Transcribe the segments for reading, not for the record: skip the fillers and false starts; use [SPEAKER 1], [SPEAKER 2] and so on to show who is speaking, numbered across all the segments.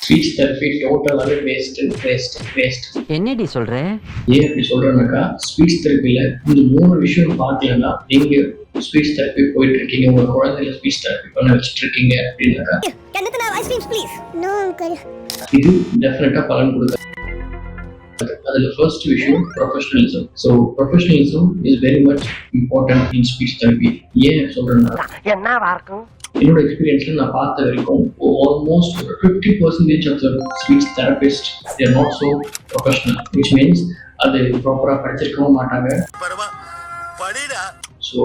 [SPEAKER 1] Speech therapy டோட்டலாகவே waste.
[SPEAKER 2] என்னடி சொல்ற?
[SPEAKER 1] ஏன் அப்படி சொல்றேன்னாக்கா, ஸ்பீச் தெரப்பியில் இந்த 3 விஷயம் பார்க்கலன்னா நீங்க ஸ்பீச் தெரப்பி போயிட்டு இருக்கீங்க, உங்க குழந்தைல ஸ்பீச் தெரப்பி பண்ண வச்சுட்டு இருக்கீங்க அப்படின்னாக்கா இது டெஃபினட்டா பலன் கொடுக்க. அதுல ஃபர்ஸ்ட் விஷயம் professionalism. So professionalism is very much important in speech therapy. ஏன் சொல்றேன்னா, என்னோட எக்ஸ்பீரியன்ஸ்ல நான் பார்த்த வரைக்கும் almost 50% of the speech therapist they are not so professional, which means அது ப்ராப்பரா படிச்சிருக்கவும் மாட்டாங்க. ஸோ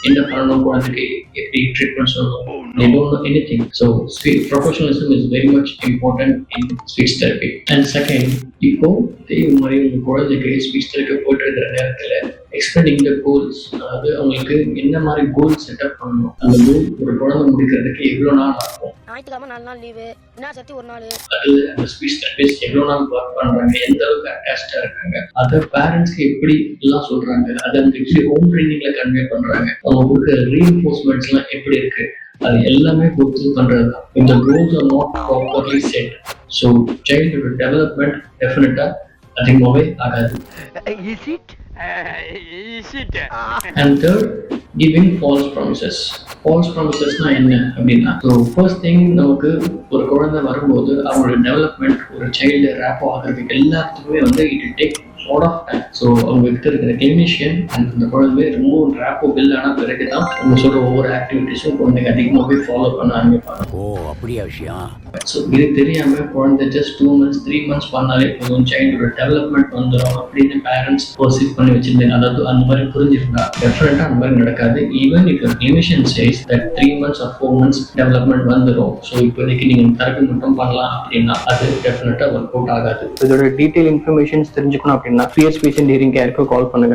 [SPEAKER 1] என்ன பண்ணணும், குழந்தைக்கு எப்படி ட்ரீட்மெண்ட் சொல்லணும், they don't know anything. So professionalism is very much important in speech therapy. And second, இப்போ மாதிரி உங்க குழந்தைக்கு ஸ்பீச் தெரப்பி போயிட்டு இருக்கிற நேரத்துல எக்ஸ்பிளைனிங் த கோல்ஸ், அதாவது அவங்களுக்கு என்ன மாதிரி கோல் செட்டப் பண்ணணும், அந்த கோல் ஒரு குழந்தை முடிக்கிறதுக்கு எவ்வளவு நாள் ஆகும்,
[SPEAKER 3] ஞாயிற்றுக்கிழமை 4 நாள் லீவு, என்ன சத்தி 1 நாள்,
[SPEAKER 1] அதுல அந்த ஸ்பீச் தெரபிஸ்ட் எவ்வளவு நாள் ஒர்க் பண்றாங்க, எந்த அளவுக்கு அட்டாச்டா இருக்காங்க, அதை பேரண்ட்ஸ்க்கு எப்படி எல்லாம் சொல்றாங்க, அதை வந்து எப்படி ஹோம் ட்ரைனிங்ல கன்வே பண்றாங்க, அவங்க கொடுக்குற ரீஎன்ஃபோர்ஸ்மெண்ட்ஸ் எல்லாம் எப்படி இருக்கு, அது எல்லாமே பொறுத்து பண்றதுதான். இந்த goals are not properly set, so சைல்டோட டெவலப்மெண்ட் டெஃபினட்டா அதிகமாகவே ஆகாது. And third, giving false promises. False promisesனா என்ன அப்படின்னா, ஸோ ஃபர்ஸ்ட் திங், நமக்கு ஒரு குழந்தை வரும்போது அவங்களோட டெவலப்மெண்ட், ஒரு சைல்டு ரேப்போ ஆகிறதுக்கு எல்லாத்துக்குமே வந்து it take lot of time. So அவங்க கிட்ட இருக்கிற டெக்னீஷியன் அண்ட் அந்த குழந்தை ரொம்ப ரேப்போ பில் ஆன பிறகு தான் அவங்க சொல்ற ஒவ்வொரு ஆக்டிவிட்டிஸும் குழந்தைங்க அதிகமாகவே ஃபாலோ பண்ண ஆரம்பிப்பாங்க.
[SPEAKER 4] ஓ, அப்படியா விஷயம்?
[SPEAKER 1] ஸோ இது தெரியாம குழந்தை ஜஸ்ட் 2 months 3 months பண்ணாலே போதும், சைல்டோட டெவலப்மெண்ட் வந்துடும் அப்படின்னு பேரண்ட்ஸ் பர்சீவ் பண்ணி வச்சிருந்தேன். அதாவது அந்த மாதிரி புரிஞ்சிருந்தா டெஃபினட்டா அந்த மாதிரி நடக்காது. Even if clinician says that 3 months or 4 months development வந்துடும், ஸோ இப்போதைக்கு நீங்க தெரப்பி மட்டும் பண்ணலாம் அப்படின்னா அது டெஃபினட்டா ஒர்க் அவுட் ஆகாது. இதோட டீடைல் இன்ஃபர்மேஷன்ஸ் தெரிஞ்சுக்கணும் அப்படின்னா ஃப்ரீ ஸ்பீச் அண்ட் ஹியரிங் கேருக்கு கால் பண்ணுங்க.